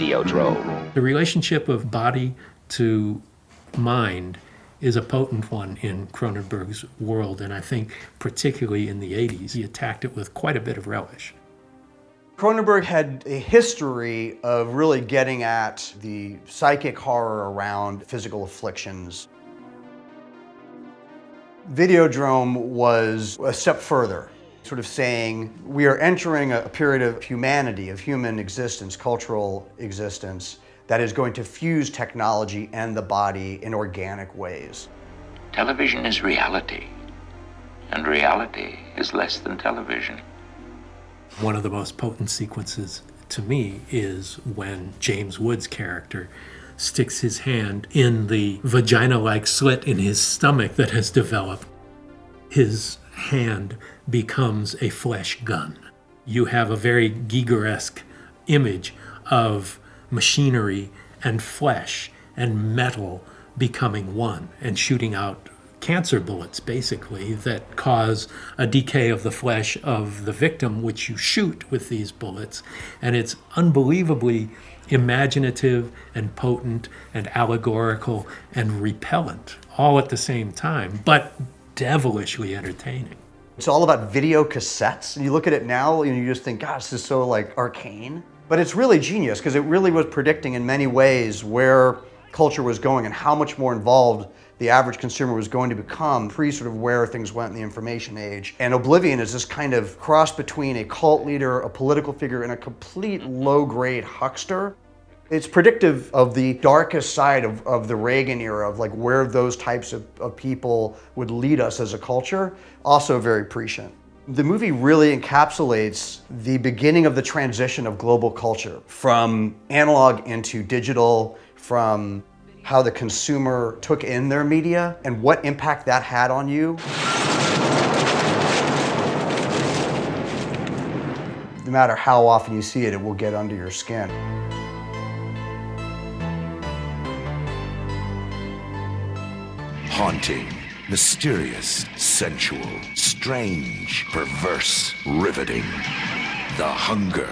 Videodrome. The relationship of body to mind is a potent one in Cronenberg's world, and I think particularly in the 80s, he attacked it with quite a bit of relish. Cronenberg had a history of really getting at the psychic horror around physical afflictions. Videodrome was a step further, sort of saying we are entering a period of humanity, of human existence, cultural existence, that is going to fuse technology and the body in organic ways. Television is reality, and reality is less than television. One of the most potent sequences to me is when James Woods' character sticks his hand in the vagina-like slit in his stomach that has developed. His hand becomes a flesh gun. You have a very Gigeresque image of machinery and flesh and metal becoming one and shooting out cancer bullets, basically, that cause a decay of the flesh of the victim, which you shoot with these bullets. And it's unbelievably imaginative and potent and allegorical and repellent all at the same time, but devilishly entertaining. It's all about video cassettes. And you look at it now and you just think, gosh, this is so like arcane. But it's really genius because it really was predicting in many ways where culture was going and how much more involved the average consumer was going to become pre sort of where things went in the information age. And Oblivion is this kind of cross between a cult leader, a political figure, and a complete low-grade huckster. It's predictive of the darkest side of the Reagan era, of like where those types of people would lead us as a culture. Also very prescient. The movie really encapsulates the beginning of the transition of global culture from analog into digital, from how the consumer took in their media and what impact that had on you. No matter how often you see it, it will get under your skin. Haunting, mysterious, sensual, strange, perverse, riveting. The Hunger.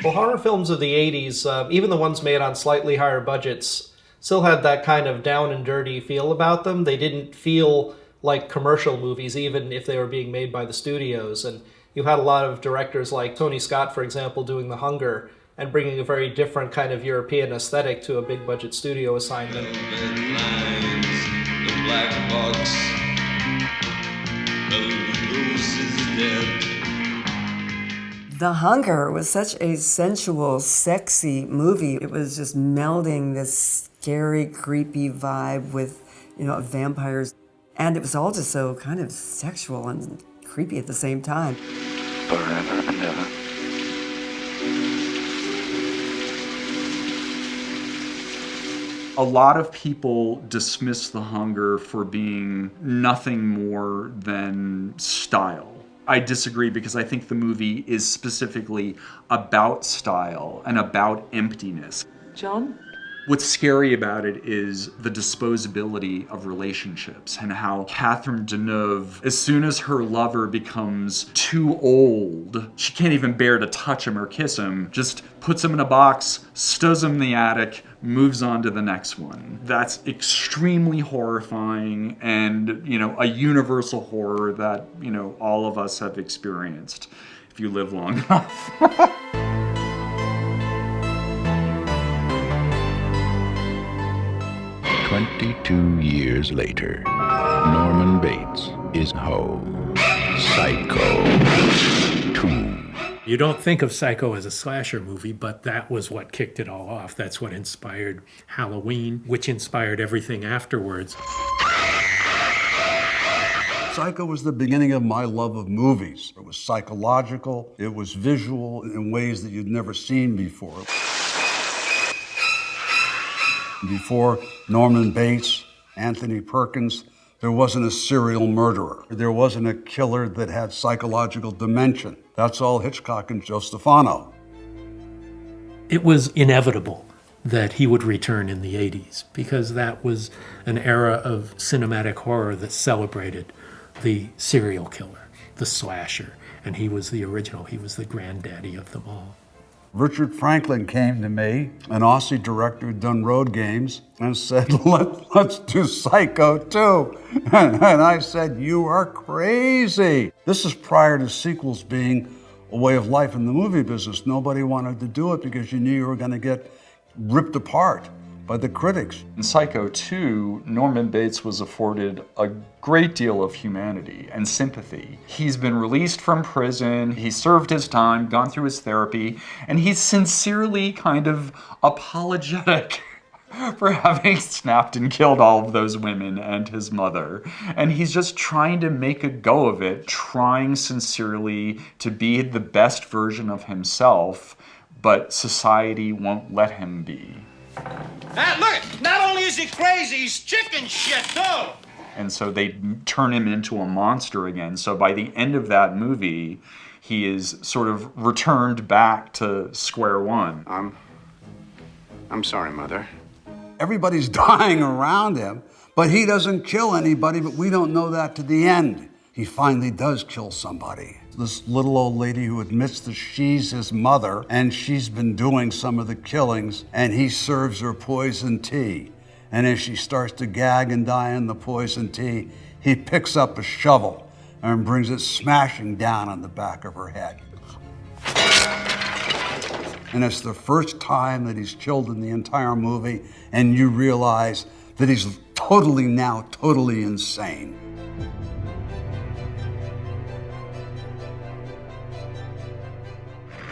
Well, horror films of the 80s, even the ones made on slightly higher budgets, still had that kind of down and dirty feel about them. They didn't feel like commercial movies, even if they were being made by the studios. And you had a lot of directors like Tony Scott, for example, doing The Hunger and bringing a very different kind of European aesthetic to a big budget studio assignment. The black box, The Hunger was such a sensual, sexy movie. It was just melding this scary, creepy vibe with, vampires. And it was all just so kind of sexual and creepy at the same time. Forever and ever. A lot of people dismiss The Hunger for being nothing more than style. I disagree because I think the movie is specifically about style and about emptiness. John? What's scary about it is the disposability of relationships and how Catherine Deneuve, as soon as her lover becomes too old, she can't even bear to touch him or kiss him, just puts him in a box, stows him in the attic, moves on to the next one. That's extremely horrifying and, a universal horror that, all of us have experienced if you live long enough. 22 years later, Norman Bates is home. Psycho 2. You don't think of Psycho as a slasher movie, but that was what kicked it all off. That's what inspired Halloween, which inspired everything afterwards. Psycho was the beginning of my love of movies. It was psychological, it was visual in ways that you'd never seen before. Before Norman Bates, Anthony Perkins, there wasn't a serial murderer. There wasn't a killer that had psychological dimension. That's all Hitchcock and Joe Stefano. It was inevitable that he would return in the 80s because that was an era of cinematic horror that celebrated the serial killer, the slasher, and he was the original. He was the granddaddy of them all. Richard Franklin came to me, an Aussie director who'd done Road Games, and said, let's do Psycho 2. And I said, you are crazy. This is prior to sequels being a way of life in the movie business. Nobody wanted to do it because you knew you were going to get ripped apart by the critics. In Psycho 2, Norman Bates was afforded a great deal of humanity and sympathy. He's been released from prison, he served his time, gone through his therapy, and he's sincerely kind of apologetic for having snapped and killed all of those women and his mother. And he's just trying to make a go of it, trying sincerely to be the best version of himself, but society won't let him be. Look, not only is he crazy, he's chicken shit, too. And so they turn him into a monster again. So by the end of that movie, he is sort of returned back to square one. I'm sorry, Mother. Everybody's dying around him, but he doesn't kill anybody, but we don't know that to the end. He finally does kill somebody. This little old lady who admits that she's his mother and she's been doing some of the killings, and he serves her poison tea. And as she starts to gag and die in the poison tea, he picks up a shovel and brings it smashing down on the back of her head. And it's the first time that he's killed in the entire movie, and you realize that he's totally insane.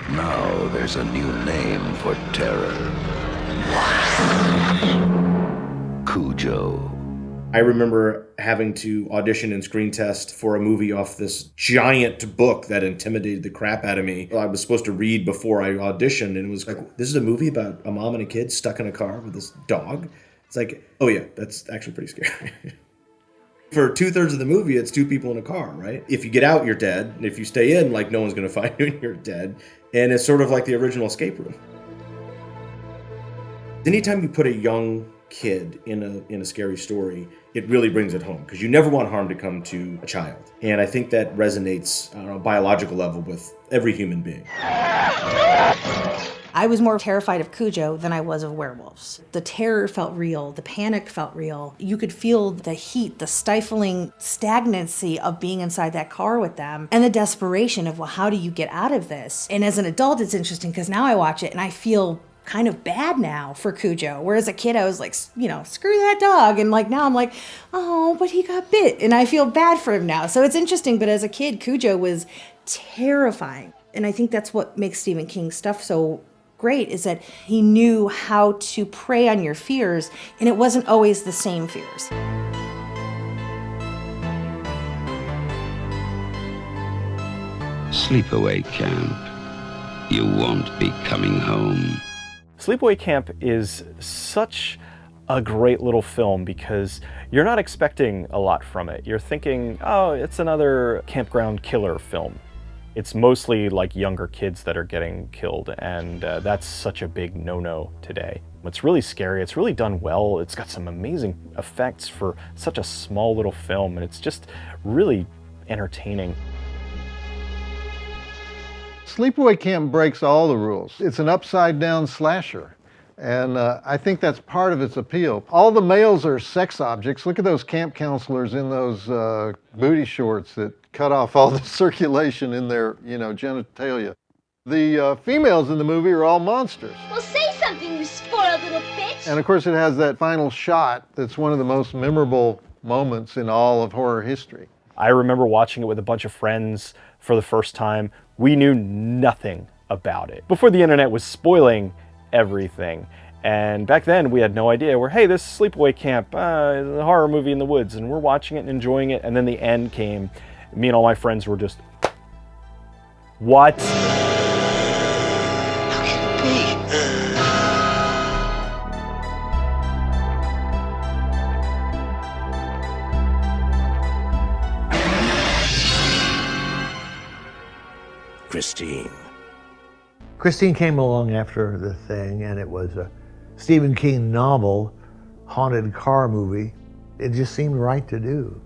Now there's a new name for terror. Cujo. I remember having to audition and screen test for a movie off this giant book that intimidated the crap out of me. I was supposed to read before I auditioned, and it was like, this is a movie about a mom and a kid stuck in a car with this dog? It's like, oh yeah, that's actually pretty scary. For 2/3 of the movie, it's two people in a car, right? If you get out, you're dead. And if you stay in, like, no one's going to find you and you're dead. And it's sort of like the original escape room. Anytime you put a young kid in a scary story, it really brings it home, because you never want harm to come to a child. And I think that resonates on a biological level with every human being. I was more terrified of Cujo than I was of werewolves. The terror felt real, the panic felt real. You could feel the heat, the stifling stagnancy of being inside that car with them, and the desperation of, well, how do you get out of this? And as an adult, it's interesting because now I watch it and I feel kind of bad now for Cujo. Whereas a kid, I was like, screw that dog. And like now I'm like, oh, but he got bit. And I feel bad for him now. So it's interesting. But as a kid, Cujo was terrifying. And I think that's what makes Stephen King's stuff so great, is that he knew how to prey on your fears. And it wasn't always the same fears. Sleepaway Camp. You won't be coming home. Sleepaway Camp is such a great little film because you're not expecting a lot from it. You're thinking, oh, it's another campground killer film. It's mostly like younger kids that are getting killed, and that's such a big no-no today. It's really scary, it's really done well, it's got some amazing effects for such a small little film, and it's just really entertaining. Sleepaway Camp breaks all the rules. It's an upside-down slasher, and I think that's part of its appeal. All the males are sex objects. Look at those camp counselors in those booty shorts that cut off all the circulation in their, genitalia. The females in the movie are all monsters. Well, say something, you spoiled little bitch! And of course it has that final shot that's one of the most memorable moments in all of horror history. I remember watching it with a bunch of friends for the first time. We knew nothing about it before the internet was spoiling everything. And back then we had no idea. Hey, this is Sleepaway Camp, a horror movie in the woods, and we're watching it and enjoying it. And then the end came. Me and all my friends were just, what? How can it be? Christine came along after The Thing, and it was a Stephen King novel, haunted car movie. It just seemed right to do.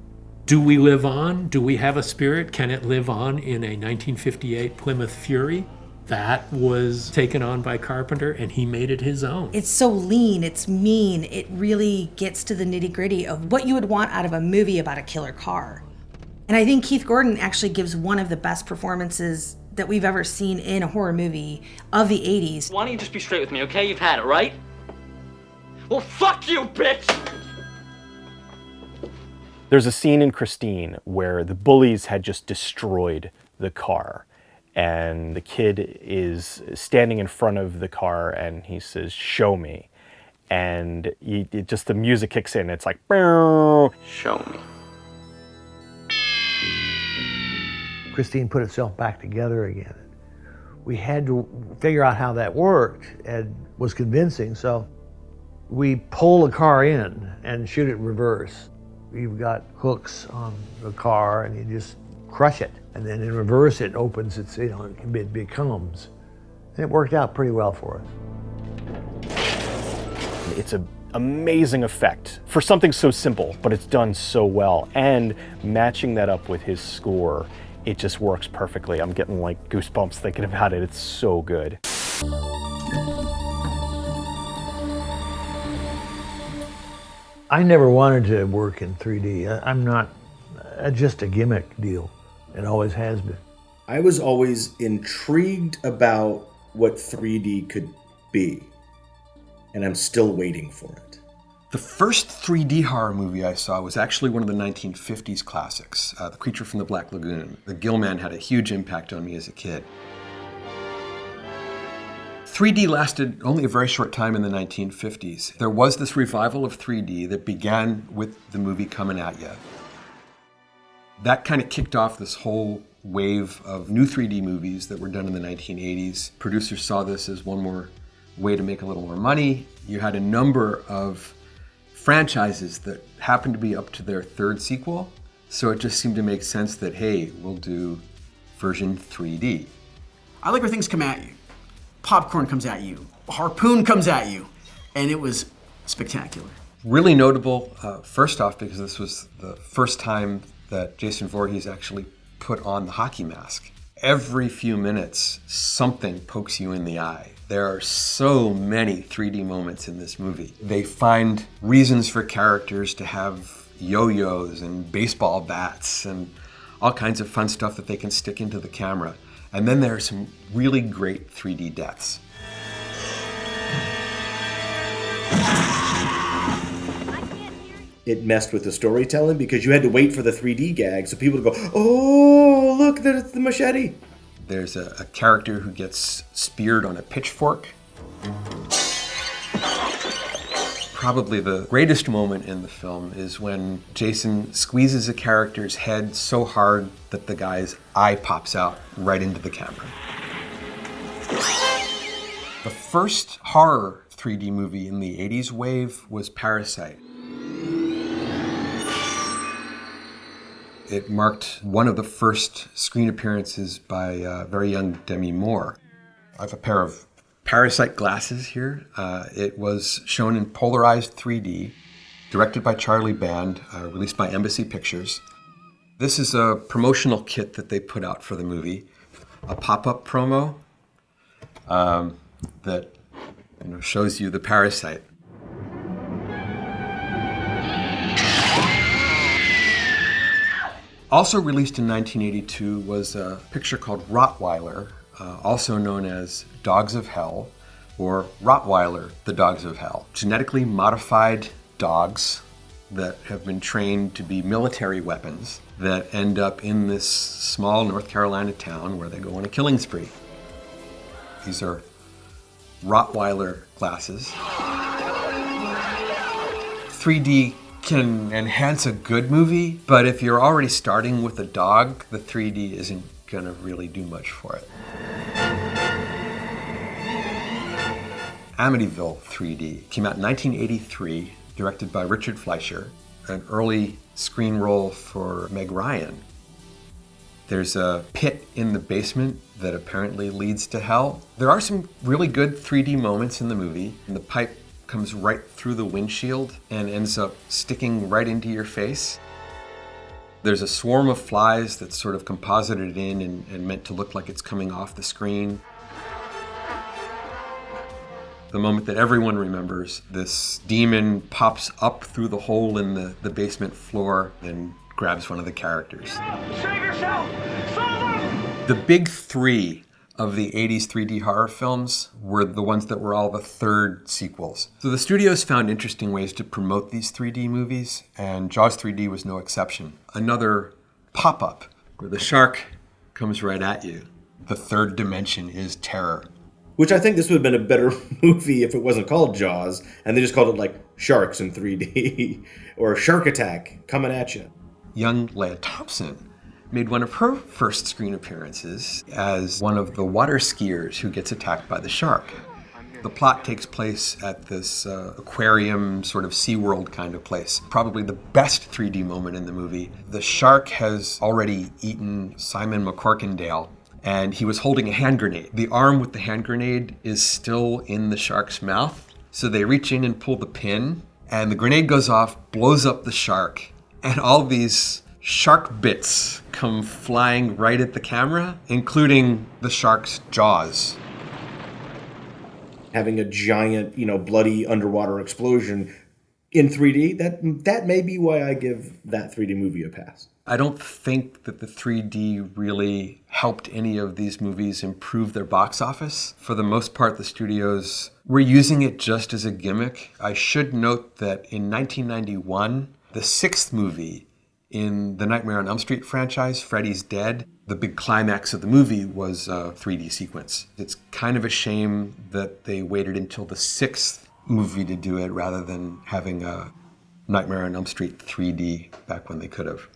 Do we live on? Do we have a spirit? Can it live on in a 1958 Plymouth Fury? That was taken on by Carpenter, and he made it his own. It's so lean, it's mean, it really gets to the nitty-gritty of what you would want out of a movie about a killer car. And I think Keith Gordon actually gives one of the best performances that we've ever seen in a horror movie of the 80s. Why don't you just be straight with me, okay? You've had it, right? Well, fuck you, bitch! There's a scene in Christine where the bullies had just destroyed the car. And the kid is standing in front of the car and he says, "Show me." And just the music kicks in. It's like, show me. Christine put itself back together again. We had to figure out how that worked and was convincing. So we pull the car in and shoot it reverse. You've got hooks on the car and you just crush it. And then in reverse, it opens, it becomes. And it worked out pretty well for us. It's an amazing effect for something so simple, but it's done so well. And matching that up with his score, it just works perfectly. I'm getting like goosebumps thinking about it. It's so good. I never wanted to work in 3D. I'm not just a gimmick deal. It always has been. I was always intrigued about what 3D could be, and I'm still waiting for it. The first 3D horror movie I saw was actually one of the 1950s classics, The Creature from the Black Lagoon. The Gill Man had a huge impact on me as a kid. 3D lasted only a very short time in the 1950s. There was this revival of 3D that began with the movie Coming At Ya. That kind of kicked off this whole wave of new 3D movies that were done in the 1980s. Producers saw this as one more way to make a little more money. You had a number of franchises that happened to be up to their third sequel, so it just seemed to make sense that, hey, we'll do version 3D. I like where things come at you. Popcorn comes at you, harpoon comes at you, and it was spectacular. Really notable, first off, because this was the first time that Jason Voorhees actually put on the hockey mask. Every few minutes, something pokes you in the eye. There are so many 3D moments in this movie. They find reasons for characters to have yo-yos and baseball bats and all kinds of fun stuff that they can stick into the camera. And then there are some really great 3D deaths. It messed with the storytelling because you had to wait for the 3D gag so people would go, "Oh, look, there's the machete." There's a character who gets speared on a pitchfork. Probably the greatest moment in the film is when Jason squeezes a character's head so hard that the guy's eye pops out right into the camera. The first horror 3D movie in the 80s wave was Parasite. It marked one of the first screen appearances by very young Demi Moore. I have a pair of Parasite glasses here. It was shown in polarized 3D, directed by Charlie Band, released by Embassy Pictures. This is a promotional kit that they put out for the movie, a pop-up promo that shows you the Parasite. Also released in 1982 was a picture called Rottweiler, also known as Dogs of Hell, or Rottweiler, the Dogs of Hell. Genetically modified dogs that have been trained to be military weapons that end up in this small North Carolina town where they go on a killing spree. These are Rottweiler glasses. 3D can enhance a good movie, but if you're already starting with a dog, the 3D isn't gonna really do much for it. Amityville 3D came out in 1983, directed by Richard Fleischer, an early screen role for Meg Ryan. There's a pit in the basement that apparently leads to hell. There are some really good 3D moments in the movie, and the pipe comes right through the windshield and ends up sticking right into your face. There's a swarm of flies that's sort of composited in and meant to look like it's coming off the screen. The moment that everyone remembers, this demon pops up through the hole in the basement floor and grabs one of the characters. Save yourself! The big three of the 80s 3D horror films were the ones that were all the third sequels. So the studios found interesting ways to promote these 3D movies, and Jaws 3D was no exception. Another pop-up where the shark comes right at you. The third dimension is terror. Which I think this would have been a better movie if it wasn't called Jaws, and they just called it like Sharks in 3D, or Shark Attack coming at you. Young Leah Thompson made one of her first screen appearances as one of the water skiers who gets attacked by the shark. The plot takes place at this aquarium, sort of SeaWorld kind of place. Probably the best 3D moment in the movie. The shark has already eaten Simon McCorkindale, and he was holding a hand grenade. The arm with the hand grenade is still in the shark's mouth. So they reach in and pull the pin, and the grenade goes off, blows up the shark, and all these shark bits come flying right at the camera, including the shark's jaws. Having a giant, bloody underwater explosion in 3D, that may be why I give that 3D movie a pass. I don't think that the 3D really helped any of these movies improve their box office. For the most part, the studios were using it just as a gimmick. I should note that in 1991, the sixth movie in the Nightmare on Elm Street franchise, Freddy's Dead, the big climax of the movie was a 3D sequence. It's kind of a shame that they waited until the sixth movie to do it rather than having a Nightmare on Elm Street 3D back when they could have.